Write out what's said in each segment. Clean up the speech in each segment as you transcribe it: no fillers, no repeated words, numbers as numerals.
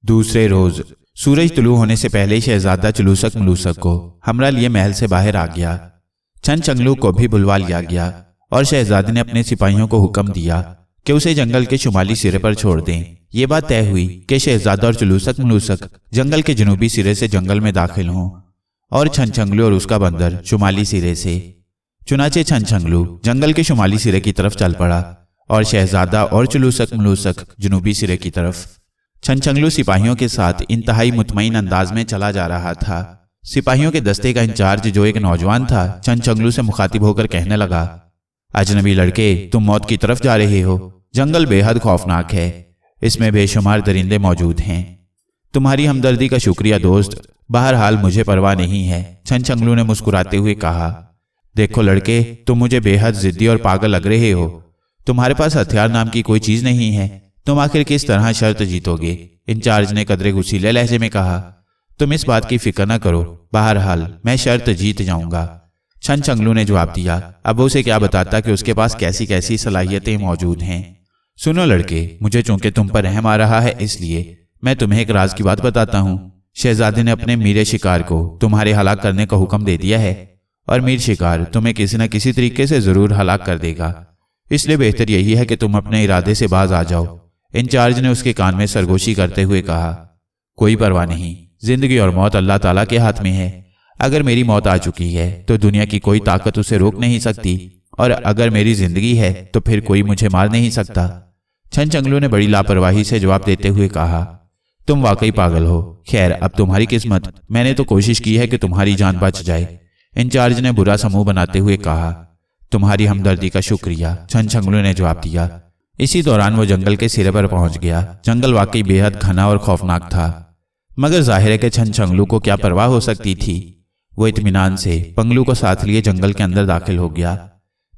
दूसरे रोज सूरज तुलू होने से पहले शहजादा चलूसक मलूसक को हमरा लिए महल से बाहर आ गया। छन छंगलू को भी बुलवा लिया गया और शहजादे ने अपने सिपाहियों को हुक्म दिया कि उसे जंगल के शुमाली सिरे पर छोड़ दें। ये बात तय हुई कि शहजादा और चलूसक मलूसक जंगल के जनूबी सिरे से जंगल में दाखिल हों और छन छंगलू और उसका बंदर शुमाली सिरे से। चुनाचे छन छंगलू जंगल के शुमाली सिरे की तरफ चल पड़ा और शहजादा और चलूसक मलूसक जनूबी सिरे की तरफ। छन छंगलू सिपाहियों के साथ इंतहाई मुतमईन अंदाज में चला जा रहा था। सिपाहियों के दस्ते का इंचार्ज जो एक नौजवान था छन छंगलू से मुखातिब होकर कहने लगा, अजनबी लड़के, तुम मौत की तरफ जा रहे हो। जंगल बेहद खौफनाक है, इसमें बेशुमार दरिंदे मौजूद हैं। तुम्हारी हमदर्दी का शुक्रिया दोस्त, बहरहाल मुझे परवाह नहीं है। छन छंगलू ने मुस्कुराते हुए कहा, देखो लड़के, तुम मुझे बेहद जिद्दी और पागल लग रहे हो। तुम्हारे पास हथियार नाम की कोई चीज नहीं है, तुम आखिर किस तरह शर्त जीतोगे? इंचार्ज ने कदरे गुस्सीले लहजे में कहा, तुम इस बात की फिक्र न करो, बहरहाल मैं शर्त जीत जाऊंगा। छन छंगलू ने जवाब दिया। अब उसे क्या बताता कि उसके पास कैसी कैसी सलाहियतें मौजूद हैं। सुनो लड़के, मुझे चूंकि तुम पर रहम आ रहा है इसलिए मैं तुम्हें एक राज की बात बताता हूँ। शहजादे ने अपने मीर शिकार को तुम्हारे हलाक करने का हुक्म दे दिया है और मीर शिकार तुम्हें किसी न किसी तरीके से जरूर हलाक कर देगा, इसलिए बेहतर यही है कि तुम अपने इरादे से बाज आ जाओ। इंचार्ज ने उसके कान में सरगोशी करते हुए कहा, कोई परवाह नहीं, जिंदगी और मौत अल्लाह ताला के हाथ में है। अगर मेरी मौत आ चुकी है तो दुनिया की कोई ताकत उसे रोक नहीं सकती, और अगर मेरी जिंदगी है तो फिर कोई मुझे मार नहीं सकता। छन छंगलू ने बड़ी लापरवाही से जवाब देते हुए कहा, तुम वाकई पागल हो। खैर, अब तुम्हारी किस्मत, मैंने तो कोशिश की है कि तुम्हारी जान बच जाए। इंचार्ज ने बुरा सा मुंह बनाते हुए कहा, तुम्हारी हमदर्दी का शुक्रिया। छन छंगलू ने जवाब दिया। इसी दौरान वो जंगल के सिरे पर पहुंच गया। जंगल वाकई बेहद घना और खौफनाक था, मगर जाहिर है कि छन छंगलू को क्या परवाह हो सकती थी। वो इत्मीनान से पंगलू को साथ लिए जंगल के अंदर दाखिल हो गया।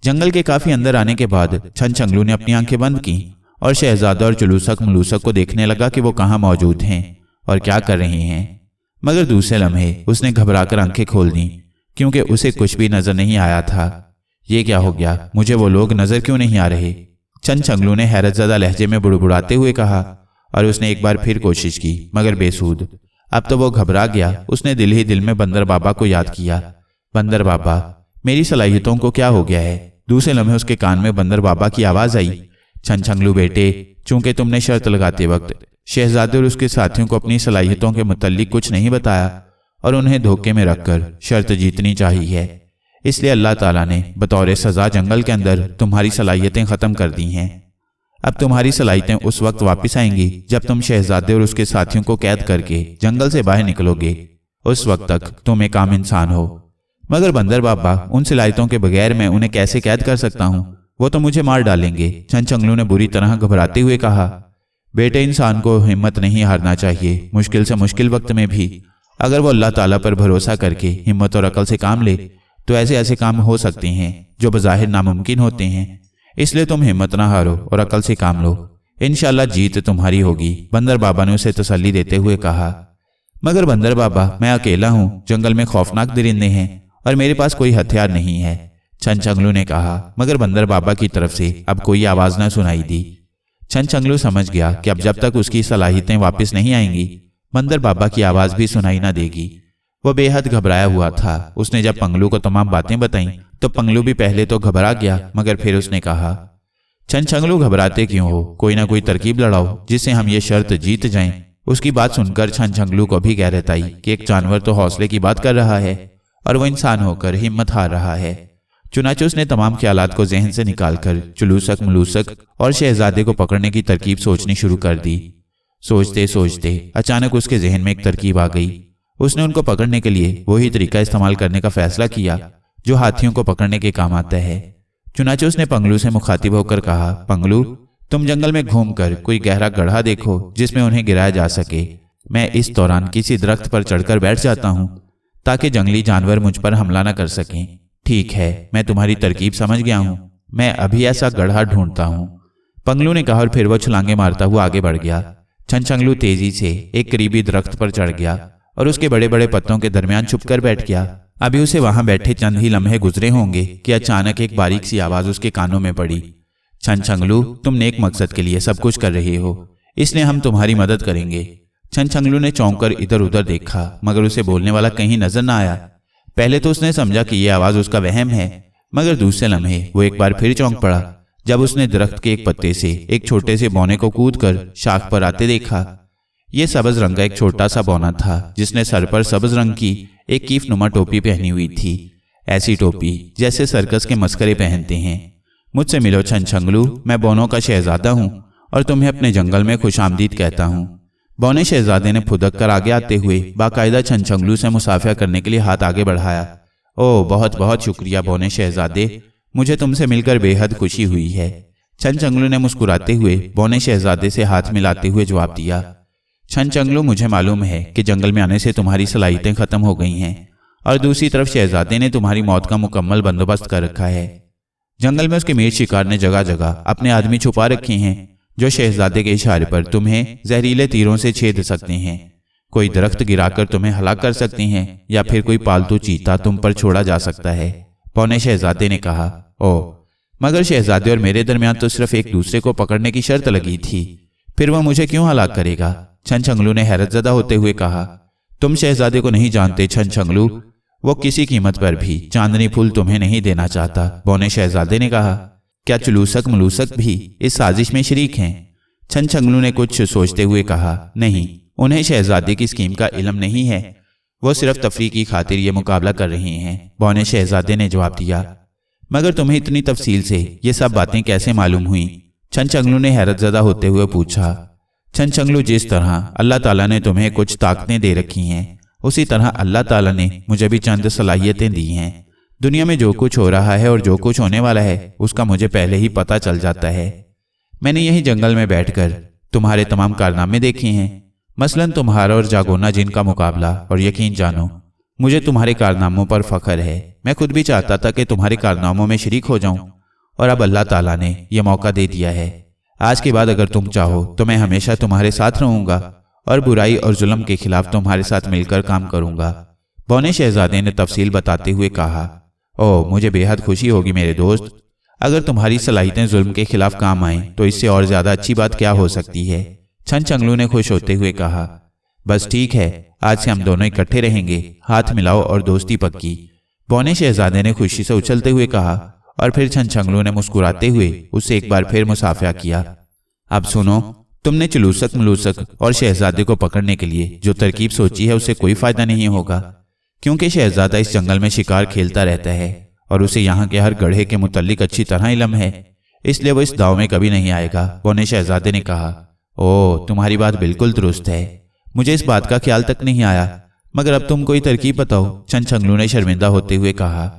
जंगल के काफी अंदर आने के बाद छन छंगलू ने अपनी आंखें बंद की और शहजादा और चलूसक मलूसक को देखने लगा कि वो कहाँ मौजूद हैं और क्या कर रहे हैं। मगर दूसरे लम्हे उसने घबराकर आंखें खोल दी, क्योंकि उसे कुछ भी नजर नहीं आया था। ये क्या हो गया? मुझे वो लोग नजर क्यों नहीं आ रहे? छन छंगलू ने हैरतज़दा लहजे में बुड़बुड़ाते हुए कहा, और उसने एक बार फिर कोशिश की मगर बेसूद। अब तो वो घबरा गया। उसने दिल ही दिल में बंदर बाबा को याद किया। बंदर बाबा, मेरी सलाहियतों को क्या हो गया है? दूसरे लम्हे उसके कान में बंदर बाबा की आवाज आई, छन छंगलू बेटे, चूंकि तुमने शर्त लगाते वक्त शहजादे और उसके साथियों को अपनी सलाहियतों के मुतल्लिक कुछ नहीं बताया और उन्हें धोखे में रखकर शर्त जीतनी चाहिए है, इसलिए अल्लाह ताला ने बतौर सजा जंगल के अंदर तुम्हारी सलाहियतें खत्म कर दी हैं। अब तुम्हारी सलाहियतें उस वक्त वापस आएंगी जब तुम शहजादे और उसके साथियों को कैद करके जंगल से बाहर निकलोगे। उस वक्त तक तुम एक आम इंसान हो। मगर बंदर बाबा, उन सलाहियतों के बगैर मैं उन्हें कैसे कैद कर सकता हूँ? वो तो मुझे मार डालेंगे। छन छंगलू ने बुरी तरह घबराते हुए कहा, बेटे, इंसान को हिम्मत नहीं हारना चाहिए। मुश्किल से मुश्किल वक्त में भी अगर वो अल्लाह ताला पर भरोसा करके हिम्मत और अकल से काम ले तो ऐसे ऐसे काम हो सकते हैं जो बज़ाहिर नामुमकिन होते हैं। इसलिए तुम हिम्मत ना हारो और अकल से काम लो, इंशाअल्लाह जीत तुम्हारी होगी। बंदर बाबा ने उसे तसल्ली देते हुए कहा। मगर बंदर बाबा, मैं अकेला हूँ, जंगल में खौफनाक दरिंदे हैं और मेरे पास कोई हथियार नहीं है, छन छंगलू ने कहा। मगर बंदर बाबा की तरफ से अब कोई आवाज न सुनाई दी। छन छंगलू समझ गया कि अब जब तक उसकी सलाहियतें वापस नहीं आएंगी बंदर बाबा की आवाज भी सुनाई ना देगी। वो बेहद घबराया हुआ था। उसने जब पंगलू को तमाम बातें बताईं तो पंगलू भी पहले तो घबरा गया, मगर फिर उसने कहा, छन छंगलू घबराते क्यों हो? कोई ना कोई तरकीब लड़ाओ जिससे हम ये शर्त जीत जाएं। उसकी बात सुनकर छन छंगलू को भी गैरत आई कि एक जानवर तो हौसले की बात कर रहा है और वो इंसान होकर हिम्मत हार रहा है। चुनाचे उसने तमाम ख्यालात को जहन से निकालकर चलूसक मलूसक और शहजादे को पकड़ने की तरकीब सोचनी शुरू कर दी। सोचते सोचते अचानक उसके जहन में एक तरकीब आ गई। उसने उनको पकड़ने के लिए वही तरीका इस्तेमाल करने का फैसला किया जो हाथियों को पकड़ने के काम आता है। चुनाचे उसने पंगलू से मुखातिब होकर कहा, पंगलू, तुम जंगल में घूमकर कोई गहरा गड्ढा देखो जिसमें उन्हें गिराया जा सके। मैं इस दौरान किसी दरख्त पर चढ़कर बैठ जाता हूँ ताकि जंगली जानवर मुझ पर हमला न कर सकें। ठीक है, मैं तुम्हारी तरकीब समझ गया हूँ, मैं अभी ऐसा गड्ढा ढूंढता हूँ, पंगलू ने कहा और फिर वो छलांगे मारता हुआ आगे बढ़ गया। छन छंगलू तेजी से एक करीबी दरख्त पर चढ़ गया और उसके बड़े बड़े पत्तों के दरमियान छुपकर बैठ गया। अभी उसे वहां बैठे चंद ही लम्हे गुजरे होंगे कि अचानक एक बारीक सी आवाज उसके कानों में पड़ी। छन छंगलू, तुम नेक मकसद के लिए सब कुछ कर रहे हो, इसलिए हम तुम्हारी मदद करेंगे। छनछंगलू ने चौंक कर इधर उधर देखा मगर उसे बोलने वाला कहीं नजर न आया। पहले तो उसने समझा कि यह आवाज उसका वहम है, मगर दूसरे लम्हे वो एक बार फिर चौंक पड़ा जब उसने दरख्त के एक पत्ते से एक छोटे से बौने को कूदकर शाख पर आते देखा। यह सब्ज रंग का एक छोटा सा बौना था जिसने सर पर सब्ज रंग की एक कीफ नुमा टोपी पहनी हुई थी, ऐसी टोपी जैसे सर्कस के मस्करे पहनते हैं। मुझसे मिलो छनछंगलू, मैं बौनों का शहजादा हूं और तुम्हें अपने जंगल में खुशामदीद कहता हूं। बौने शहजादे ने फुदक कर आगे आते हुए बाकायदा छनछंगलू से मुसाफिया करने के लिए हाथ आगे बढ़ाया। ओ बहुत बहुत शुक्रिया बौने शहजादे, मुझे तुमसे मिलकर बेहद खुशी हुई है। छनछंगलू ने मुस्कुराते हुए बौने शहजादे से हाथ मिलाते हुए जवाब दिया। छनछंगलू, मुझे मालूम है कि जंगल में आने से तुम्हारी सलाहियतें खत्म हो गई हैं और दूसरी तरफ शहजादे ने तुम्हारी मौत का मुकम्मल बंदोबस्त कर रखा है। जंगल में उसके मीर शिकार ने जगह जगह अपने आदमी छुपा रखे हैं जो शहजादे के इशारे पर तुम्हें जहरीले तीरों से छेद सकते हैं। कोई दरख्त गिराकर तुम्हें हलाक कर सकते हैं या फिर कोई पालतू चीता तुम पर छोड़ा जा सकता है, बौने शहजादे ने कहा। ओ, मगर शहजादे और मेरे दरमियान तो सिर्फ एक दूसरे को पकड़ने की शर्त लगी थी, फिर वह मुझे क्यों हलाक करेगा? छनछंगलू ने हैरतजदा होते हुए कहा। तुम शहजादे को नहीं जानते छनछंगलू, वो किसी कीमत पर भी चांदनी फूल तुम्हें नहीं देना चाहता, बौने शहजादे ने कहा। क्या चुलूसक मलूसक भी इस साजिश में शरीक हैं? छनछंगलू ने कुछ सोचते हुए कहा। नहीं, उन्हें शहजादे की स्कीम का इल्म नहीं है, वो सिर्फ तफरीह की खातिर ये मुकाबला कर रहे हैं, बौने शहजादे ने जवाब दिया। मगर तुम्हें इतनी तफसील से ये सब बातें कैसे मालूम हुई? छनछंगलू ने हैरतजदा होते हुए पूछा। छनछंगलू, जिस तरह अल्लाह ताला ने तुम्हें कुछ ताकतें दे रखी हैं, उसी तरह अल्लाह ताला ने मुझे भी चंद सलाहियतें दी हैं। दुनिया में जो कुछ हो रहा है और जो कुछ होने वाला है उसका मुझे पहले ही पता चल जाता है। मैंने यही जंगल में बैठकर तुम्हारे तमाम कारनामे देखे हैं, मसलन तुम्हारा और जागोना जिन का मुकाबला, और यकीन जानो मुझे तुम्हारे कारनामों पर फख्र है। मैं खुद भी चाहता था कि तुम्हारे कारनामों में शरीक हो जाऊं और अब अल्लाह ताला ने यह मौका दे दिया है। आज के बाद अगर तुम चाहो तो मैं हमेशा तुम्हारे साथ रहूंगा और बुराई और जुल्म के खिलाफ तुम्हारे साथ मिलकर काम करूंगा, बौने शहजादे ने तफसील बताते हुए कहा। ओ, मुझे बेहद खुशी होगी मेरे दोस्त, अगर तुम्हारी सलाहियतें जुल्म के खिलाफ काम आएं तो इससे और ज्यादा अच्छी बात क्या हो सकती है, छनछंगलू ने खुश होते हुए कहा। बस ठीक है, आज से हम दोनों इकट्ठे रहेंगे, हाथ मिलाओ और दोस्ती पक्की, बौने शहजादे ने खुशी से उछलते हुए कहा और फिर छनछंगलू ने मुस्कुराते हुए उससे एक बार फिर मुसाफिया किया। अब सुनो, तुमने चुलूसक मलूसक और शहजादे को पकड़ने के लिए जो तरकीब सोची है उससे कोई फायदा नहीं होगा, क्योंकि शहजादा इस जंगल में शिकार खेलता रहता है और उसे यहाँ के हर गढ़े के मुतल्लिक अच्छी तरह इल्म है, इसलिए वो इस दाव में कभी नहीं आएगा, बौने शहजादे ने कहा। ओ, तुम्हारी बात बिल्कुल दुरुस्त है, मुझे इस बात का ख्याल तक नहीं आया, मगर अब तुम कोई तरकीब बताओ, छनछंगलू ने शर्मिंदा होते हुए कहा।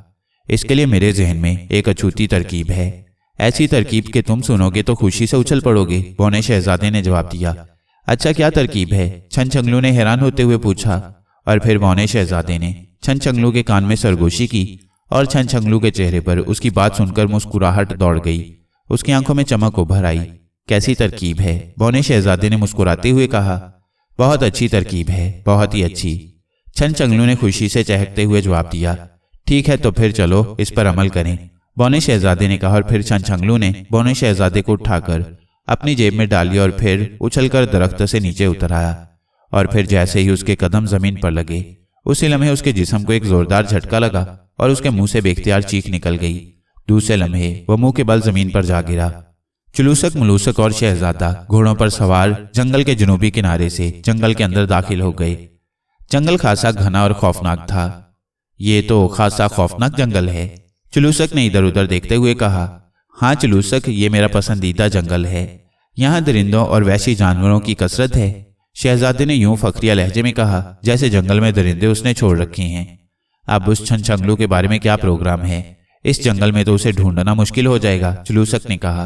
इसके लिए मेरे जहन में एक अछूती तरकीब है, ऐसी तरकीब के तुम सुनोगे तो खुशी से उछल पड़ोगे, बौने शहजादे ने जवाब दिया। अच्छा, क्या तरकीब है? छनछंगलू ने हैरान होते हुए पूछा और फिर बौने शहजादे ने छनछंगलू के कान में सरगोशी की और छनछंगलू के चेहरे पर उसकी बात सुनकर मुस्कुराहट दौड़ गई, उसकी आंखों में चमक उभर आई। कैसी तरकीब है? बौने शहजादे ने मुस्कुराते हुए कहा। बहुत अच्छी तरकीब है, बहुत ही अच्छी, छनछंगलू ने खुशी से चहकते हुए जवाब दिया। ठीक है, तो फिर चलो इस पर अमल करें, बौने शहजादे ने कहा और फिर छनछंगलू ने बौने शहजादे को उठाकर अपनी जेब में डाल लिया और फिर उछलकर दरख्त से नीचे उतर आया। और फिर जैसे ही उसके कदम जमीन पर लगे उसी लम्हे उसके जिस्म को एक जोरदार झटका लगा और उसके मुंह से बेख्तियार चीख निकल गई। दूसरे लम्हे वह मुंह के बल जमीन पर जा गिरा। चुलूसक मलूसक और शहजादा घोड़ों पर सवार जंगल के जनूबी किनारे से जंगल के अंदर दाखिल हो गए। जंगल खासा घना और खौफनाक था। ये तो खासा खौफनाक जंगल है, चुलूसक ने इधर उधर देखते हुए कहा। हाँ चुलूसक, ये मेरा पसंदीदा जंगल है, यहाँ दरिंदों और वैशी जानवरों की कसरत है, शहजादे ने यूं फखरिया लहजे में कहा जैसे जंगल में दरिंदे उसने छोड़ रखे हैं। अब उस छनछंगलू के बारे में क्या प्रोग्राम है? इस जंगल में तो उसे ढूंढना मुश्किल हो जाएगा, चुलूसक ने कहा।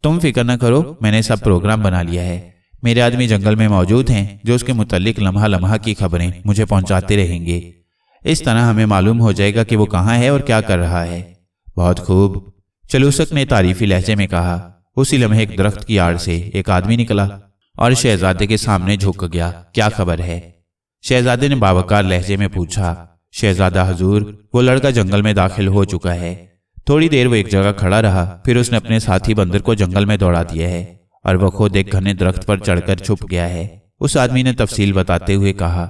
तुम फिक्र न करो, मैंने सब प्रोग्राम बना लिया है। मेरे आदमी जंगल में मौजूद हैं जो उसके मुतल्लिक लम्हा लम्हा की खबरें मुझे पहुंचाते रहेंगे। इस तरह हमें मालूम हो जाएगा कि वो कहाँ है और क्या कर रहा है। बहुत खूब, चुलूसक ने तारीफी लहजे में कहा। उसी लम्हे एक दरख्त की आड़ से एक आदमी निकला और शहजादे के सामने झुक गया। क्या खबर है? शहजादे ने बावकार लहजे में पूछा। शहजादा हुजूर, वो लड़का जंगल में दाखिल हो चुका है। थोड़ी देर वो एक जगह खड़ा रहा, फिर उसने अपने साथी बंदर को जंगल में दौड़ा दिया है और वह खुद एक घने दरख्त पर चढ़कर छुप गया है। उस आदमी ने तफसील बताते हुए कहा,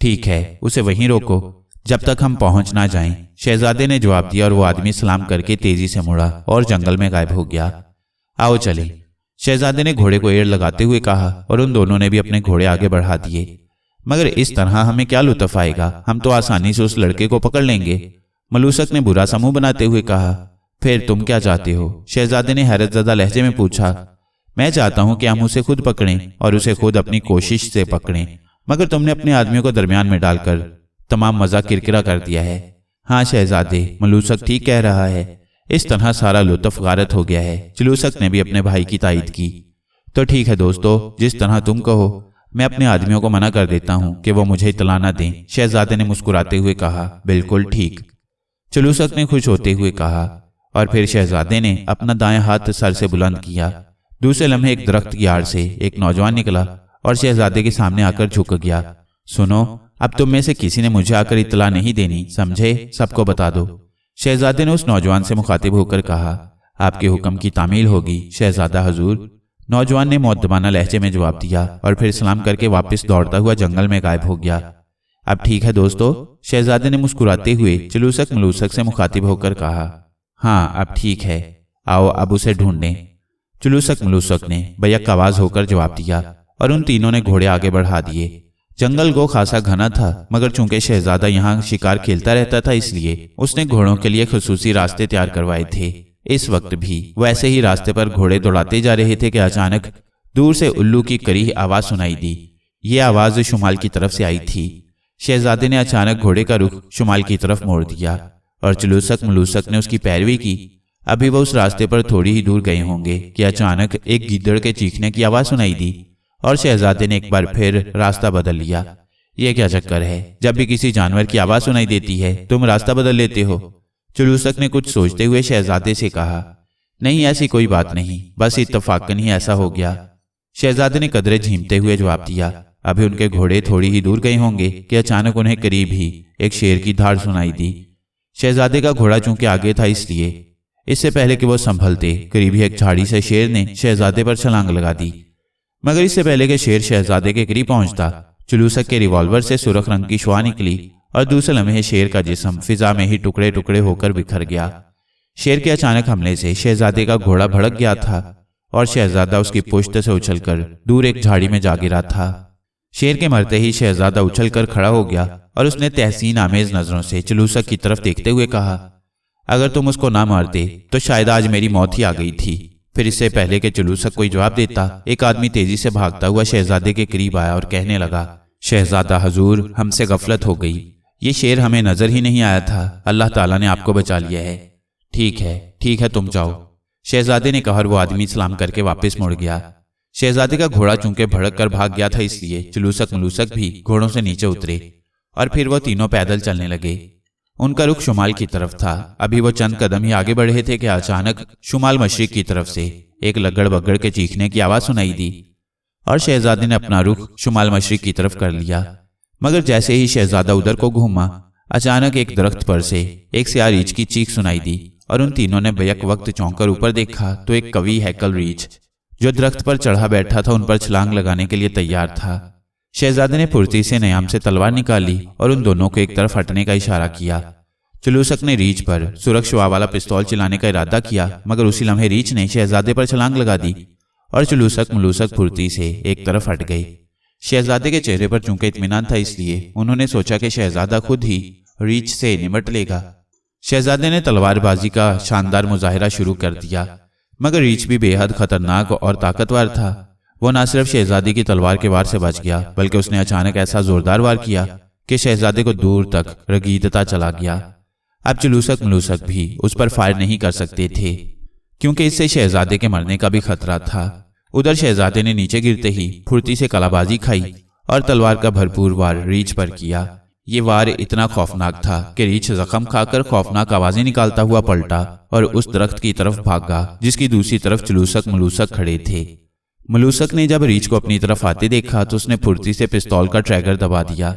ठीक है, उसे वहीं रोको जब तक हम पहुंच ना जाएं। शहजादे ने जवाब दिया और वो आदमी सलाम करके तेजी से मुड़ा और जंगल में गायब हो गया। आओ चलें, शहजादे ने घोड़े को एड़ लगाते हुए कहा और उन दोनों ने भी अपने घोड़े आगे बढ़ा दिए। मगर इस तरह हमें क्या लुत्फ आएगा, हम तो आसानी से उस लड़के को पकड़ लेंगे, मलूसक ने बुरा सा मुंह बनाते हुए कहा। फिर तुम क्या चाहते हो? शहजादे ने हैरतज़दा लहजे में पूछा। मैं चाहता हूं कि हम उसे खुद पकड़ें और उसे खुद अपनी कोशिश से पकड़ें, मगर तुमने अपने आदमियों को दरमियान में डालकर तमाम मजा किरकिरा कर दिया है। हाँ शहजादे, मलूसक ठीक कह रहा है, इस तरह सारा लुत्फ गारत हो गया है। चलूसक ने भी अपने भाई की तायीद की। तो ठीक है दोस्तों, जिस तरह तुम कहो, मैं अपने आदमियों को मना कर देता हूं कि वो मुझे इत्तला न दें, शहजादे ने मुस्कुराते हुए कहा। बिल्कुल ठीक, चलूसक ने खुश होते हुए कहा। और फिर शहजादे ने अपना दाएं हाथ सर से बुलंद किया। दूसरे लम्हे एक दरख्त की आड़ से एक नौजवान निकला और शहजादे के सामने आकर झुक गया। सुनो, अब तुम में से किसी ने मुझे आकर इत्तला नहीं देनी, समझे? सबको बता दो, शहजादे ने उस नौजवान से मुखातिब होकर कहा। आपके हुक्म की तामील होगी शहजादा हजूर, नौजवान ने मुअद्दबाना लहजे में जवाब दिया और फिर सलाम करके वापस दौड़ता हुआ जंगल में गायब हो गया। अब ठीक है दोस्तों, शहजादे ने मुस्कुराते हुए चलूसक मलूसक से मुखातिब होकर कहा। हाँ अब ठीक है, आओ अब उसे ढूंढें। चलूसक मलूसक ने बैक आवाज होकर जवाब दिया और उन तीनों ने घोड़े आगे बढ़ा दिए। जंगल को खासा घना था, मगर चूंकि शहजादा यहाँ शिकार खेलता रहता था, इसलिए उसने घोड़ों के लिए खुसूसी रास्ते तैयार करवाए थे। इस वक्त भी वैसे ही रास्ते पर घोड़े दौड़ाते जा रहे थे कि अचानक दूर से उल्लू की करीह आवाज सुनाई दी। ये आवाज शुमाल की तरफ से आई थी। शहजादे ने अचानक घोड़े का रुख शुमाल की तरफ मोड़ दिया और चलूसक मलूसक ने उसकी पैरवी की। अभी वो उस रास्ते पर थोड़ी ही दूर गए होंगे कि अचानक एक गिद्दड़ के चीखने की आवाज सुनाई दी और शहजादे ने एक बार फिर रास्ता बदल लिया। ये क्या चक्कर है, जब भी किसी जानवर की आवाज सुनाई देती है तुम रास्ता बदल लेते हो? चलूसक ने कुछ सोचते हुए शहजादे से कहा। नहीं, ऐसी कोई बात नहीं, बस इत्तफाकन ही ऐसा हो गया, शहजादे ने कदरे झीमते हुए जवाब दिया। अभी उनके घोड़े थोड़ी ही दूर गए होंगे कि अचानक उन्हें करीब ही एक शेर की धाड़ सुनाई दी। शहजादे का घोड़ा चूंकि आगे था, इसलिए इससे पहले कि वो संभलते, करीब ही एक झाड़ी से शेर ने शहजादे पर छलांग लगा दी। मगर इससे पहले कि शेर शहजादे के करीब पहुंचता, चलूसक के रिवॉल्वर से सुर्ख रंग की शुआ निकली और दूसरे लम्हे शेर का जिस्म फिजा में ही टुकड़े टुकड़े होकर बिखर गया। शेर के अचानक हमले से शहजादे का घोड़ा भड़क गया था और शहजादा उसकी पुश्त से उछलकर दूर एक झाड़ी में जा गिरा था। शेर के मरते ही शहजादा उछलकर खड़ा हो गया और उसने तहसीन आमेज नजरों से चलूसक की तरफ देखते हुए कहा, अगर तुम उसको ना मारते तो शायद आज मेरी मौत ही आ गई थी। फिर इससे पहले कि चलूसक कोई जवाब देता, एक आदमी तेजी से भागता हुआ शहजादे के करीब आया और कहने लगा, शहजादा हजूर, हमसे गफलत हो गई, ये शेर हमें नजर ही नहीं आया था, अल्लाह ताला ने आपको बचा लिया है। ठीक है, तुम जाओ, शहजादे ने कहा और वो आदमी सलाम करके वापस मुड़ गया। शहजादे का घोड़ा चूंकि भड़क कर भाग गया था, इसलिए चलूसक मलूसक भी घोड़ों से नीचे उतरे और फिर वो तीनों पैदल चलने लगे। उनका रुख शुमाल की तरफ था। अभी वो चंद कदम ही आगे बढ़े थे कि अचानक शुमाल मशरिक की तरफ से एक लगड़ बगड़ के चीखने की आवाज सुनाई दी और शहजादे ने अपना रुख शुमाल मशरिक की तरफ कर लिया। मगर जैसे ही शहजादा उधर को घूमा, अचानक एक दरख्त पर से एक स्याह रीछ की चीख सुनाई दी और उन तीनों ने बेक वक्त चौंक कर ऊपर देखा तो एक कवि हैकल रीछ जो दरख्त पर चढ़ा बैठा था उन पर छलांग लगाने के लिए तैयार था। शहजादे ने फुर्ती से नयाम से तलवार निकाली और उन दोनों को एक तरफ हटने का इशारा किया। चलूसक ने रीछ पर सुरख शुआ वाला पिस्तौल चलाने का इरादा किया, मगर उसी लम्हे रीछ ने शहजादे पर छलांग लगा दी और चलूसक मलूसक फुर्ती से एक तरफ हट गए। शहजादे के चेहरे पर चूंकि इत्मीनान था, इसलिए उन्होंने सोचा कि शहजादा खुद ही रीछ से निमट लेगा। शहजादे ने तलवारबाजी का शानदार मुजाहिरा शुरू कर दिया, मगर रीछ भी बेहद खतरनाक और ताकतवर था। वो न सिर्फ शहजादी की तलवार के वार से बच गया, बल्कि उसने अचानक ऐसा जोरदार वार किया कि शहजादे को दूर तक रगीदता चला गया। अब चलूसक मलूसक भी उस पर फायर नहीं कर सकते थे, क्योंकि इससे शहजादे के मरने का भी खतरा था। उधर शहजादे ने नीचे गिरते ही फुर्ती से कलाबाजी खाई और तलवार का भरपूर वार रीछ पर किया। ये वार इतना खौफनाक था कि रीछ जख्म खाकर खौफनाक आवाजें निकालता हुआ पलटा और उस दरख्त की तरफ भागा जिसकी दूसरी तरफ चलूसक मलूसक खड़े थे। मलूसक ने जब रीछ को अपनी तरफ आते देखा तो उसने फुर्ती से पिस्तौल का ट्रैगर दबा दिया।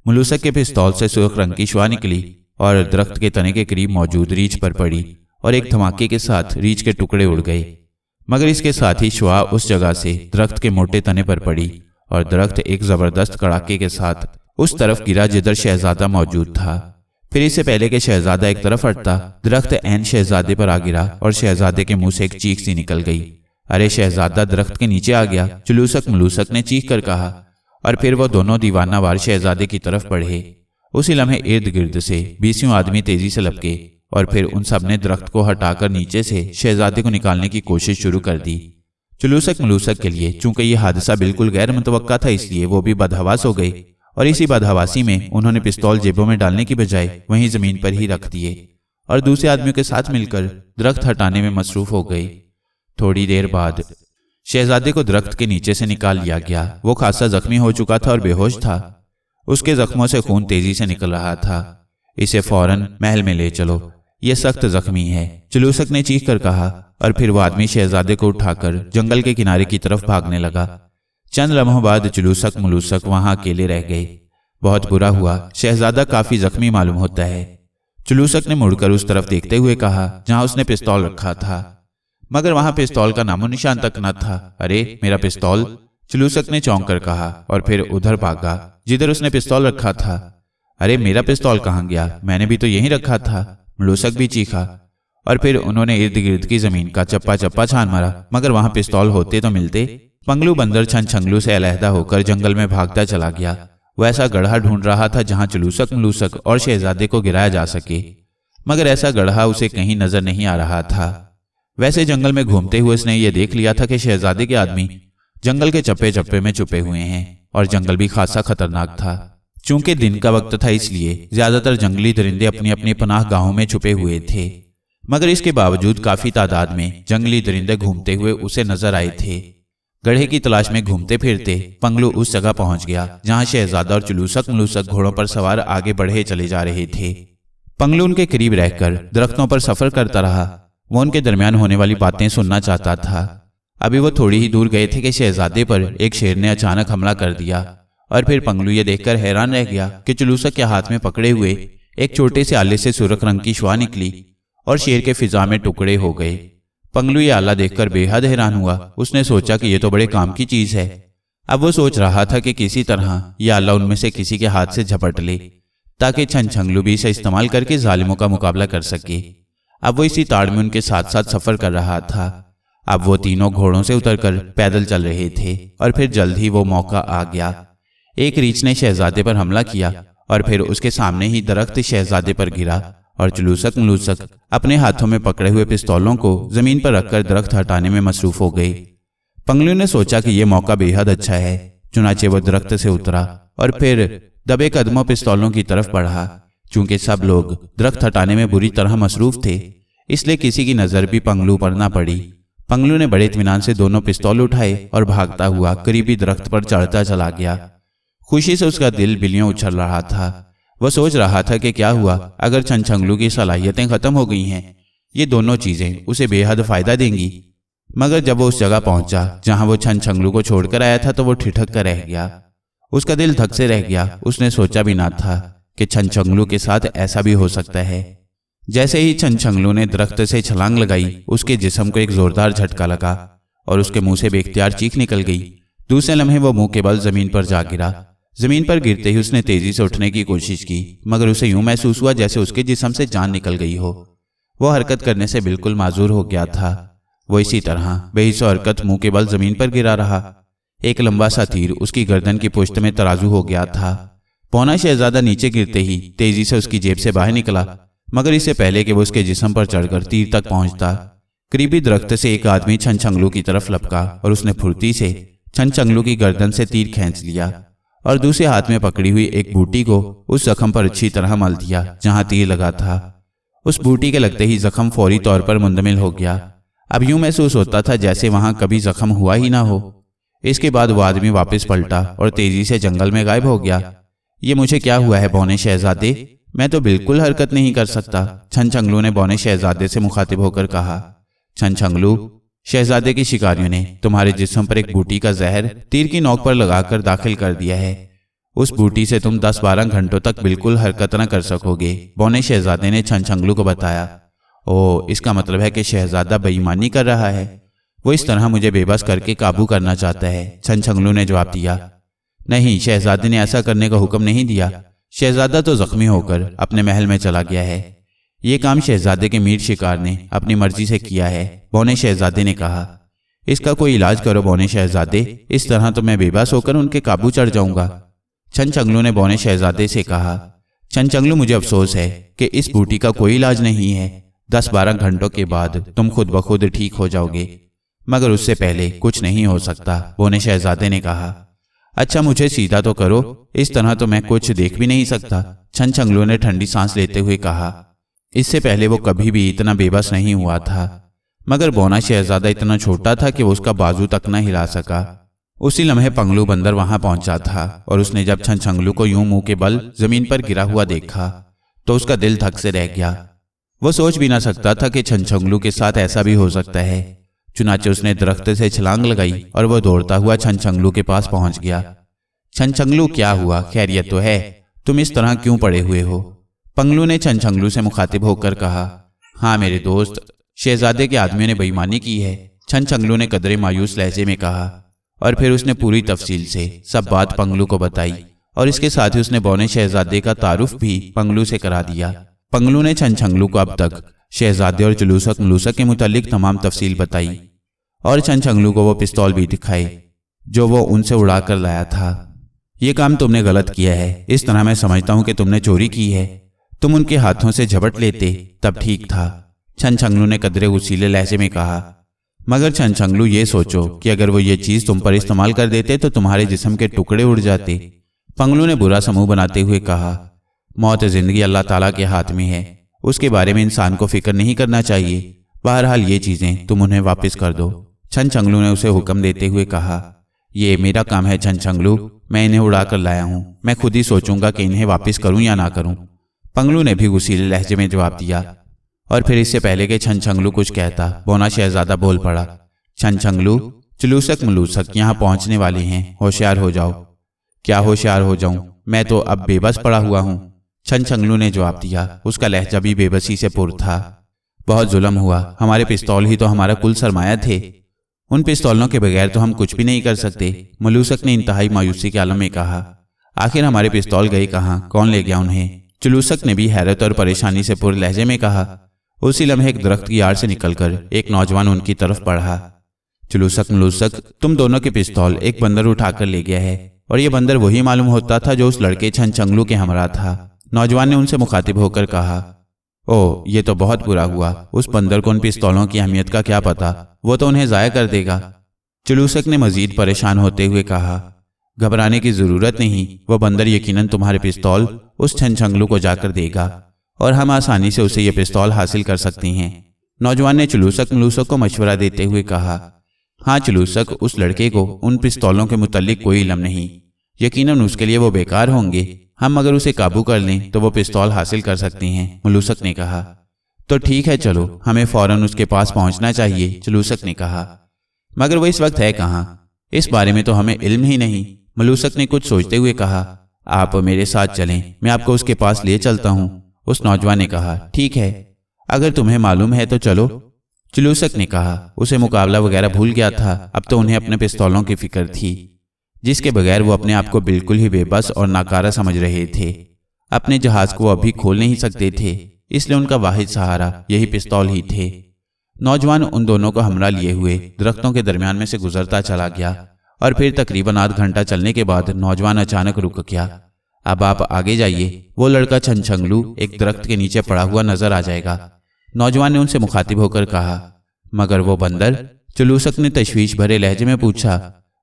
मलूसक के पिस्तौल से सुर्ख रंग की शुआ निकली और दरख्त के तने के करीब मौजूद रीछ पर पड़ी और एक धमाके के साथ रीछ के टुकड़े उड़ गए। मगर इसके साथ ही शुआ उस जगह से दरख्त के मोटे तने पर पड़ी اور درخت ایک زبردست کڑاکے کے ساتھ اس طرف گرا جدھر شہزادہ موجود تھا۔ پھر اس سے پہلے کہ شہزادہ ایک طرف ہٹتا، درخت عین شہزادے پر آ گرا اور شہزادے کے منہ سے ایک چیخ سی نکل گئی۔ ارے شہزادہ درخت کے نیچے آ گیا، چلوسک ملوسک نے چیخ کر کہا، اور پھر وہ دونوں دیوانہ وار شہزادے کی طرف بڑھے۔ اسی لمحے ارد گرد سے 20 آدمی تیزی سے لپکے اور پھر ان سب نے درخت کو ہٹا کر نیچے سے شہزادے کو نکالنے کی کوشش شروع کر دی۔ چلوسک ملوسک کے لیے چونکہ یہ حادثہ بالکل غیر متوقع تھا، اس لیے وہ بھی بدحواس ہو گئے، اور اسی بدحواسی میں انہوں نے پستول جیبوں میں ڈالنے کی بجائے وہیں زمین پر ہی رکھ دیے اور دوسرے آدمیوں کے ساتھ مل کر درخت ہٹانے میں مصروف ہو گئے۔ تھوڑی دیر بعد شہزادے کو درخت کے نیچے سے نکال لیا گیا۔ وہ خاصا زخمی ہو چکا تھا اور بے ہوش تھا۔ اس کے زخموں سے خون تیزی سے نکل رہا تھا۔ اسے فوراً محل میں لے چلو، یہ سخت زخمی ہے، چلوسک نے چیخ کر کہا، اور پھر وہ آدمی شہزادے کو اٹھا کر جنگل کے کنارے کی طرف بھاگنے لگا۔ چند لمحوں بعد چلوسک ملوسک وہاں اکیلے رہ گئے۔ بہت برا ہوا، شہزادہ کافی زخمی معلوم ہوتا ہے۔ چلوسک نے مڑ کر اس طرف دیکھتے ہوئے کہا جہاں اس نے پستول رکھا تھا، مگر وہاں پستول کا نام و نشان تک نہ تھا۔ ارے میرا پستول، چلوسک نے چونک کر کہا اور پھر ادھر بھاگا جدھر اس نے پستول رکھا تھا۔ ارے میرا پستول کہاں گیا؟ میں نے بھی تو یہیں رکھا تھا، ملوسک بھی چیخا، اور پھر انہوں نے ارد گرد کی زمین کا چپا چپا چھان مارا، مگر وہاں پستول ہوتے تو ملتے۔ پنگلو بندر چھن چھنگلو سے علیحدہ ہو کر جنگل میں بھاگتا چلا گیا۔ وہ ایسا گڑھا ڈھونڈ رہا تھا جہاں چلوسک ملوسک اور شہزادے کو گرایا جا سکے، مگر ایسا گڑھا اسے کہیں نظر نہیں آ رہا تھا۔ ویسے جنگل میں گھومتے ہوئے اس نے یہ دیکھ لیا تھا کہ شہزادے کے آدمی جنگل کے چپے چپے میں چھپے ہوئے ہیں، اور جنگل بھی خاصا خطرناک تھا۔ چونکہ دن کا وقت تھا اس لیے زیادہ تر جنگلی درندے اپنی اپنی پناہ گاہوں میں چھپے ہوئے تھے، مگر اس کے باوجود کافی تعداد میں جنگلی درندے گھومتے ہوئے اسے نظر آئے تھے۔ گڑھے کی تلاش میں گھومتے پھرتے پنگلو اس جگہ پہنچ گیا جہاں شہزادہ اور چلوسک ملوسک گھوڑوں پر سوار آگے بڑھے چلے جا رہے تھے۔ پنگلو ان کے قریب رہ کر درختوں پر سفر کرتا رہا۔ وہ ان کے درمیان ہونے والی باتیں سننا چاہتا تھا۔ ابھی وہ تھوڑی ہی دور گئے تھے کہ شہزادے پر ایک شیر نے اچانک حملہ کر دیا، اور پھر پنگلو یہ دیکھ کر حیران رہ گیا کہ چلوسک کے ہاتھ میں پکڑے ہوئے ایک چھوٹے سے آلے سے سرخ رنگ کی شعاع نکلی اور شیر کے فضا میں ٹکڑے ہو گئے۔ پنگلو یہ آلہ دیکھ کر بے حد حیران ہوا۔ اس نے سوچا کہ یہ تو بڑے کام کی چیز ہے۔ اب وہ سوچ رہا تھا کہ کسی طرح یہ آلہ ان میں سے کسی کے ہاتھ سے جھپٹ لے تاکہ چھن چھنگلو بھی اسے استعمال کر کے ظالموں کا مقابلہ کر سکے۔ اب وہ اسی تاڑ میں ان کے ساتھ ساتھ سفر کر رہا تھا۔ اب وہ تینوں گھوڑوں سے اتر کر پیدل چل رہے تھے، اور پھر جلد ہی وہ موقع آ گیا۔ ایک ریچھ نے شہزادے پر حملہ کیا، اور پھر اس کے سامنے ہی درخت شہزادے پر گرا، اور چلوسک ملوسک اپنے ہاتھوں میں پکڑے ہوئے پستولوں کو زمین پر رکھ کر درخت ہٹانے میں مصروف ہو گئے۔ پنگلو نے سوچا کہ یہ موقع بے حد اچھا ہے، چنانچہ وہ درخت سے اترا اور پھر دبے قدموں پستولوں کی طرف بڑھا۔ چونکہ سب لوگ درخت ہٹانے میں بری طرح مصروف تھے، اس لیے کسی کی نظر بھی پنگلو پر نہ پڑی۔ پنگلو نے بڑے اطمینان سے دونوں پستول اٹھائے اور بھاگتا ہوا قریبی درخت پر چڑھتا چلا گیا۔ خوشی سے اس کا دل بلیوں اچھل رہا تھا۔ وہ سوچ رہا تھا کہ کیا ہوا اگر چھن چھنگلو کی صلاحیتیں ختم ہو گئی ہیں، یہ دونوں چیزیں اسے بے حد فائدہ دیں گی۔ مگر جب وہ اس جگہ پہنچا جہاں وہ چھن چھنگلو کو چھوڑ کر آیا تھا تو وہ ٹھٹک کر رہ گیا۔ اس کا دل دھک سے رہ گیا۔ اس نے سوچا بھی نہ تھا کہ چھن چھنگلو کے ساتھ ایسا بھی ہو سکتا ہے۔ جیسے ہی چھن چھنگلو نے درخت سے چھلانگ لگائی، اس کے جسم کو ایک زوردار جھٹکا لگا اور اس کے منہ سے بے اختیار چیخ نکل گئی۔ دوسرے لمحے وہ منہ کے بل زمین پر جا گرا۔ زمین پر گرتے ہی اس نے تیزی سے اٹھنے کی کوشش کی، مگر اسے یوں محسوس ہوا جیسے اس کے جسم سے جان نکل گئی ہو۔ وہ حرکت کرنے سے بالکل معذور ہو گیا تھا۔ وہ اسی طرح بے حس و حرکت منہ کے بل زمین پر گرا رہا۔ ایک لمبا سا تیر اس کی گردن کی پشت میں ترازو ہو گیا تھا۔ پونا شہزادہ نیچے گرتے ہی تیزی سے اس کی جیب سے باہر نکلا، مگر اس سے پہلے کہ وہ اس کے جسم پر چڑھ کر تیر تک پہنچتا، قریبی درخت سے ایک آدمی چھن چھنگلو کی طرف لپکا اور اس نے پھرتی سے چھن چھنگلو کی گردن سے تیر کھینچ لیا اور دوسرے ہاتھ میں پکڑی ہوئی ایک بوٹی کو اس زخم پر اچھی طرح مل دیا جہاں تیر لگا تھا۔ اس بوٹی کے لگتے ہی زخم فوری طور پر مندمل ہو گیا۔ اب یوں محسوس ہوتا تھا جیسے وہاں کبھی زخم ہوا ہی نہ ہو۔ اس کے بعد وہ آدمی واپس پلٹا اور تیزی سے جنگل میں غائب ہو گیا۔ یہ مجھے کیا ہوا ہے بونے شہزادے؟ میں تو بالکل حرکت نہیں کر سکتا، چھن چھنگلو نے بونے شہزادے سے مخاطب ہو کر کہا۔ چھن چھنگلو، شہزادے کی شکاریوں نے تمہارے جسم پر ایک بوٹی کا زہر تیر کی نوک پر لگا کر داخل کر دیا ہے۔ اس بوٹی سے تم 10-12 گھنٹوں تک بالکل حرکت نہ کر سکو گے، بونے شہزادے نے چھن چھنگلو کو بتایا۔ اس کا مطلب ہے کہ شہزادہ بے ایمانی کر رہا ہے، وہ اس طرح مجھے بے بس کر کے قابو کرنا چاہتا ہے، چھن چھنگلو نے جواب دیا۔ نہیں، شہزادے نے ایسا کرنے کا حکم نہیں دیا، شہزادہ تو زخمی ہو کر اپنے محل میں چلا گیا ہے۔ یہ کام شہزادے کے میر شکار نے اپنی مرضی سے کیا ہے، بونے شہزادے نے کہا۔ اس کا کوئی علاج کرو بونے شہزادے، اس طرح تو میں بے بس ہو کر ان کے قابو چڑھ جاؤں گا۔ چھن چنگلو نے بونے شہزادے سے کہا، چھن چنگلو مجھے افسوس ہے کہ اس بوٹی کا کوئی علاج نہیں ہے، 10-12 گھنٹوں کے بعد تم خود بخود ٹھیک ہو جاؤ گے، مگر اس سے پہلے کچھ نہیں ہو سکتا، بونے شہزادے نے کہا۔ اچھا مجھے سیدھا تو کرو، اس طرح تو میں کچھ دیکھ بھی نہیں سکتا، چھن چنگلو نے ٹھنڈی سانس لیتے ہوئے کہا۔ اس سے پہلے وہ کبھی بھی اتنا بے بس نہیں ہوا تھا، مگر بونا شہزادہ اتنا چھوٹا تھا کہ وہ اس کا بازو تک نہ ہلا سکا۔ اسی لمحے پنگلو بندر وہاں پہنچا تھا، اور اس نے جب چھن چنگلو کو یوں منہ کے بل زمین پر گرا ہوا دیکھا تو اس کا دل دھک سے رہ گیا۔ وہ سوچ بھی نہ سکتا تھا کہ چھن چنگلو کے ساتھ ایسا بھی ہو سکتا ہے۔ چنانچہ اس نے درخت سے چھلانگ لگائی اور وہ دوڑتا ہوا چھن چنگلو کے پاس پہنچ گیا۔ چھن چنگلو کیا ہوا، خیریت تو ہے؟ تم اس طرح کیوں پڑے ہوئے ہو؟ پنگلو نے چھن چنگلو سے مخاطب ہو کر کہا۔ ہاں میرے دوست، شہزادے کے آدمیوں نے بے ایمانی کی ہے، چھن چنگلو نے قدرے مایوس لہجے میں کہا، اور پھر اس نے پوری تفصیل سے سب بات پنگلو کو بتائی، اور اس کے ساتھ ہی اس نے بونے شہزادے کا تعارف بھی پنگلو سے کرا دیا۔ پنگلو نے چھن چنگلو کو اب تک شہزادے اور جلوسک ملوسک کے متعلق تمام تفصیل بتائی، اور چھن چنگلو کو وہ پستول بھی دکھائے جو وہ ان سے اڑا کر لایا تھا۔ یہ کام تم نے غلط کیا ہے، اس طرح میں سمجھتا ہوں کہ تم نے چوری کی ہے، تم ان کے ہاتھوں سے جھپٹ لیتے تب ٹھیک تھا، چھن چنگلو نے قدرے غصیلے لہجے میں کہا۔ مگر چھن چنگلو یہ سوچو کہ اگر وہ یہ چیز تم پر استعمال کر دیتے تو تمہارے جسم کے ٹکڑے اڑ جاتے۔ پنگلو نے برا سا منہ بناتے ہوئے کہا، موت زندگی اللہ تعالیٰ کے ہاتھ میں ہے، اس کے بارے میں انسان کو فکر نہیں کرنا چاہیے، بہرحال یہ چیزیں تم انہیں واپس کر دو۔ چھن چنگلو نے اسے حکم دیتے ہوئے کہا، یہ میرا کام ہے چھن چنگلو، میں انہیں اڑا کر لایا ہوں، میں خود ہی سوچوں گا کہ انہیں واپس کروں یا نہ کروں۔ پنگلو نے بھی غصیلے لہجے میں جواب دیا، اور پھر اس سے پہلے کہ چھن چنگلو کچھ کہتا بونا شہزادہ بول پڑا، چھن چنگلو، جلوسک ملوسک یہاں پہنچنے والے ہیں، ہوشیار ہو جاؤ۔ کیا ہوشیار ہو جاؤں، میں تو اب بے بس پڑا ہوا ہوں، چھن چنگلو نے جواب دیا، اس کا لہجہ بھی بے بسی سے پر تھا۔ بہت ظلم ہوا، ہمارے پستول ہی تو ہمارا کل سرمایہ تھے، ان پستولوں کے بغیر تو ہم کچھ بھی نہیں کر سکتے، ملوسک نے انتہائی مایوسی کے عالم میں کہا۔ آخر ہمارے پستول گئے کہاں، کون لے گیا انہیں؟ جلوسک نے بھی حیرت اور پریشانی سے پر لہجے میں کہا۔ اسی لمحے ایک درخت کی آڑ سے نکل کر ایک نوجوان ان کی طرف بڑھا۔ جلوسک ملوسک، تم دونوں کے پستول ایک بندر اٹھا کر لے گیا ہے، اور یہ بندر وہی معلوم ہوتا تھا جو اس لڑکے چھن چنگلو کے ہمراہ تھا۔ نوجوان نے ان سے مخاطب ہو کر کہا، او یہ تو بہت برا ہوا، اس بندر کو ان پستولوں کی اہمیت کا کیا پتا، وہ تو انہیں ضائع کر دے گا۔ جلوسک نے مزید پریشان ہوتے ہوئے کہا، گھبرانے کی ضرورت نہیں، وہ بندر یقیناً تمہارے پستول اس چھن چنگلو کو جا کر دے گا، اور ہم آسانی سے اسے یہ پستول حاصل کر سکتے ہیں۔ نوجوان نے جلوسک ملوسک کو مشورہ دیتے ہوئے کہا، ہاں جلوسک، اس لڑکے کو ان پستولوں کے متعلق کوئی علم نہیں، یقیناً اس کے لیے وہ بیکار ہوں گے، ہم اگر اسے قابو کر لیں تو وہ پستول حاصل کر سکتے ہیں، ملوسک نے کہا۔ تو ٹھیک ہے چلو، ہمیں فوراً اس کے پاس پہنچنا چاہیے، جلوسک نے کہا۔ مگر وہ اس وقت ہے کہاں؟ اس بارے میں تو ہمیں علم ہی نہیں، ملوسک نے کچھ سوچتے ہوئے کہا۔ آپ میرے ساتھ چلیں، میں آپ کو اس کے پاس لے چلتا ہوں، اس نوجوان نے کہا۔ ٹھیک ہے، اگر تمہیں معلوم ہے تو چلو، جلوسک نے کہا۔ اسے مقابلہ وغیرہ بھول گیا تھا، اب تو انہیں اپنے پستولوں کی فکر تھی، جس کے بغیر وہ اپنے آپ کو بالکل ہی بے بس اور ناکارہ سمجھ رہے تھے۔ اپنے جہاز کو ابھی کھول نہیں سکتے تھے، اس لیے ان کا واحد سہارا یہی پستول ہی تھے۔ نوجوان ان دونوں کو ہمراہ لیے ہوئے درختوں کے درمیان میں سے گزرتا چلا گیا، اور پھر تقریباً آدھ گھنٹہ چلنے کے بعد نوجوان اچانک رک گیا۔ اب آپ آگے جائیے، وہ لڑکا چھن چنگلو ایک درخت کے نیچے پڑا ہوا نظر آ جائے گا، نوجوان نے ان سے مخاطب ہو کر کہا۔ مگر وہ بندر؟ جلوسک نے تشویش بھرے لہجے میں پوچھا۔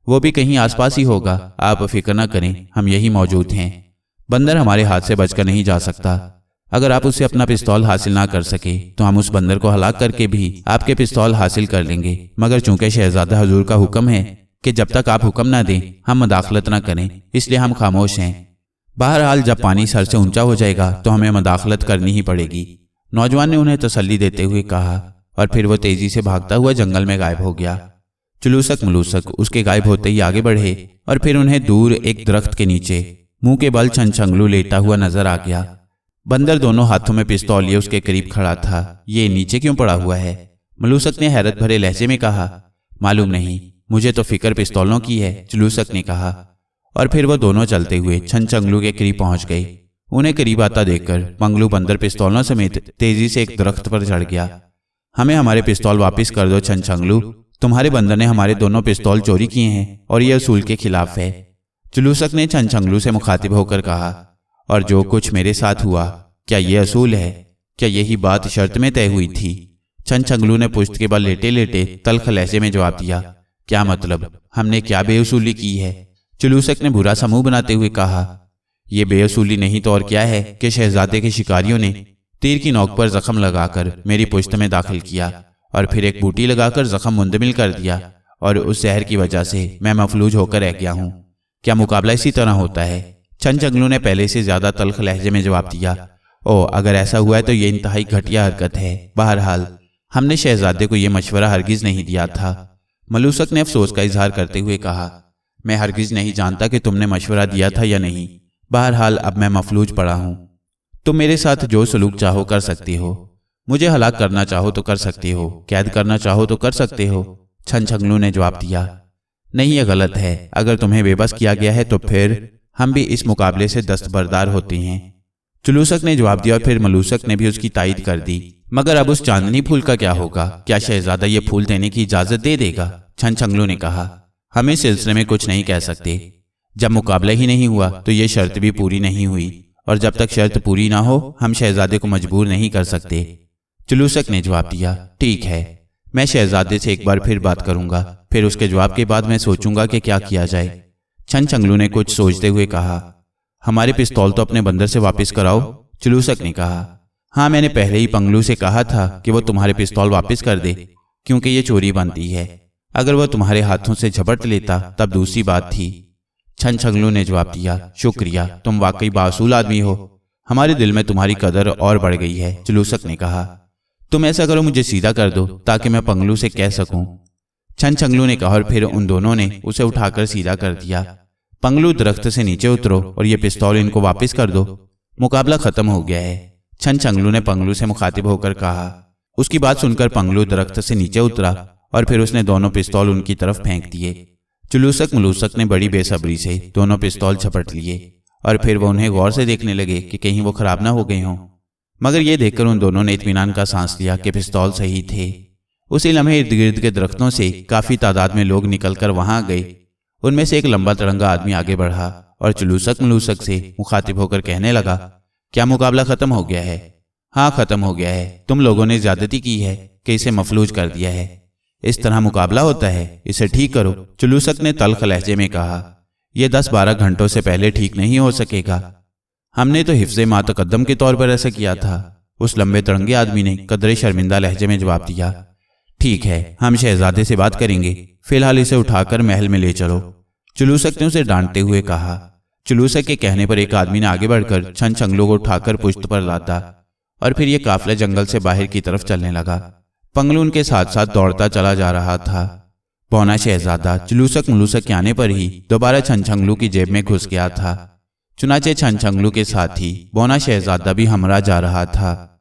وہ بھی کہیں آس پاس ہی ہوگا، آپ فکر نہ کریں، ہم یہی موجود ہیں۔ بندر ہمارے ہاتھ سے بچ کر نہیں جا سکتا، اگر آپ اسے اپنا پستول حاصل نہ کر سکے تو ہم اس بندر کو ہلاک کر کے بھی آپ کے پستول حاصل کر لیں گے، مگر چونکہ شہزادہ حضور کا حکم ہے کہ جب تک آپ حکم نہ دیں ہم مداخلت نہ کریں، اس لیے ہم خاموش ہیں۔ بہرحال جب پانی سر سے اونچا ہو جائے گا تو ہمیں مداخلت کرنی ہی پڑے گی، نوجوان نے انہیں تسلی دیتے ہوئے کہا، اور پھر وہ تیزی سے بھاگتا ہوا جنگل میں غائب ہو گیا۔ جلوسک ملوسک اس کے غائب ہوتے ہی آگے بڑھے، اور پھر انہیں دور ایک درخت کے نیچے منہ کے بل چھن چنگلو لیٹا ہوا نظر آ گیا۔ بندر دونوں ہاتھوں میں پستول لیے اس کے قریب کھڑا تھا۔ یہ نیچے کیوں پڑا ہوا ہے؟ ملوسک نے حیرت بھرے لہجے میں کہا۔ معلوم نہیں، مجھے تو فکر پستولوں کی ہے، جلوسک نے کہا، और फिर वो दोनों चलते हुए छनचंगलू के करीब पहुंच गए। उन्हें करीब आता देखकर पंगलू बंदर पिस्तौलों समेत तेजी से एक दरख्त पर चढ़ गया। हमें हमारे पिस्तौल वापस कर दो छनचंगलू, तुम्हारे बंदर ने हमारे दोनों पिस्तौल चोरी किए हैं और ये असूल के खिलाफ है। जुलूसक ने छनचंगलू से मुखातिब होकर कहा, और जो कुछ मेरे साथ हुआ क्या ये असूल है? क्या यही बात शर्त में तय हुई थी? छनचंगलू ने पुश्त के बल लेटे लेटे तल्ख लहजे में जवाब दिया, क्या मतलब? हमने क्या बेअसूली की है? जुलूसक ने बुरा सा मुंह बनाते हुए कहा, ये बेअसूली नहीं तो और क्या है कि शहजादे के शिकारियों ने तीर की नोक पर जख्म लगाकर मेरी पुश्त में दाखिल किया और फिर एक बूटी लगाकर जख्म मुंदमिल कर दिया और उस जहर की वजह से मैं मफलूज होकर रह गया हूँ। क्या मुकाबला इसी तरह होता है? छनचंगलू ने पहले से ज्यादा तल्ख लहजे में जवाब दिया, ओ अगर ऐसा हुआ है तो ये इंतहाई घटिया हरकत है। बहरहाल हमने शहजादे को यह मशवरा हरगिज नहीं दिया था। मलूसक ने अफसोस का इजहार करते हुए कहा, मैं हरगिज नहीं जानता कि तुमने मशवरा दिया था या नहीं। बहरहाल अब मैं मफलूज पड़ा हूं। तुम मेरे साथ जो सलूक चाहो कर सकती हो, मुझे हलाक करना चाहो तो कर सकती हो, कैद करना चाहो तो कर सकते हो। छनचंगलू ने जवाब दिया, नहीं ये गलत है। अगर तुम्हें बेबस किया गया है तो फिर हम भी इस मुकाबले से दस्तबरदार होते हैं। जुलूसक ने जवाब दिया और फिर मलूसक ने भी उसकी तायद कर दी। मगर अब उस चांदनी फूल का क्या होगा? क्या शहजादा ये फूल देने की इजाजत दे देगा? छनचंगलू ने कहा, हम इस सिलसिले में कुछ नहीं कह सकते। जब मुकाबला ही नहीं हुआ तो ये शर्त भी पूरी नहीं हुई, और जब तक शर्त पूरी ना हो हम शहजादे को मजबूर नहीं कर सकते। जुलूसक ने जवाब दिया, ठीक है, मैं शहजादे से एक बार फिर बात करूंगा, फिर उसके जवाब के बाद मैं सोचूंगा कि क्या किया जाए। छनचंगलू ने कुछ सोचते हुए कहा, हमारे पिस्तौल तो अपने बंदर से वापस कराओ। जुलूसक ने कहा, हाँ मैंने पहले ही पंगलू से कहा था कि वो तुम्हारे पिस्तौल वापस कर दे, क्योंकि ये चोरी बनती है। अगर वो तुम्हारे हाथों से झपट लेता तब दूसरी बात थी। छनचंगलू ने जवाब दिया, शुक्रिया, तुम वाकई बासूल आदमी हो, हमारे दिल में तुम्हारी कदर और बढ़ गई है। जुलूसक ने कहा, तुम ऐसा करो, मुझे सीधा कर दो ताकि मैं पंगलू से कह सकूं। छनचंगलू ने कहा और फिर उन दोनों ने उसे उठाकर सीधा कर दिया। पंगलू दरख्त से नीचे उतरो और ये पिस्तौल इनको वापस कर दो, मुकाबला खत्म हो गया है। छनचंगलू ने पंगलू से मुखातिब होकर कहा। उसकी बात सुनकर पंगलू दरख्त से नीचे उतरा और फिर उसने दोनों पिस्तौल उनकी तरफ फेंक दिए। जुलूसक मलूसक ने बड़ी बेसब्री से दोनों पिस्तौल झपट लिए और फिर वो उन्हें गौर से देखने लगे कि कहीं वो खराब ना हो गए हों। मगर ये देखकर उन दोनों ने इत्मीनान का सांस लिया कि पिस्तौल सही थे। उसी लम्हे इर्द गिर्द के दरख्तों से काफी तादाद में लोग निकलकर वहां गए। उनमें से एक लंबा तड़ंगा आदमी आगे बढ़ा और जुलूसक मलूसक से मुखातिब होकर कहने लगा, क्या मुकाबला खत्म हो गया है? हाँ खत्म हो गया है। तुम लोगों ने ज्यादती की है कि इसे मफलूज कर दिया है। इस तरह मुकाबला होता है, इसे ठीक करो। जुलूसक ने तल्ख लहजे में कहा, यह 10-12 घंटों से पहले ठीक नहीं हो सकेगा। हमने तो हिफ्ज़े मा तकद्दम के तौर पर ऐसा किया था। उस लंबे तिरंगे आदमी ने कदरे शर्मिंदा लहजे में जवाब दिया, ठीक है, हम शहजादे से बात करेंगे, फिलहाल इसे उठाकर महल में ले चलो। जुलूसक ने उसे डांटते हुए कहा। जुलूसक के कहने पर एक आदमी ने आगे बढ़कर छनचंगलू को उठाकर पुश्त पर लाता और फिर यह काफिला जंगल से बाहर की तरफ चलने लगा। पंगलू उनके साथ साथ दौड़ता चला जा रहा था। बौना शहजादा जुलूसक मलूसक के आने पर ही दोबारा छनचंगलू की जेब में घुस गया था। चुनाचे छनचंगलू के साथ ही बौना शहजादा भी हमरा जा रहा था।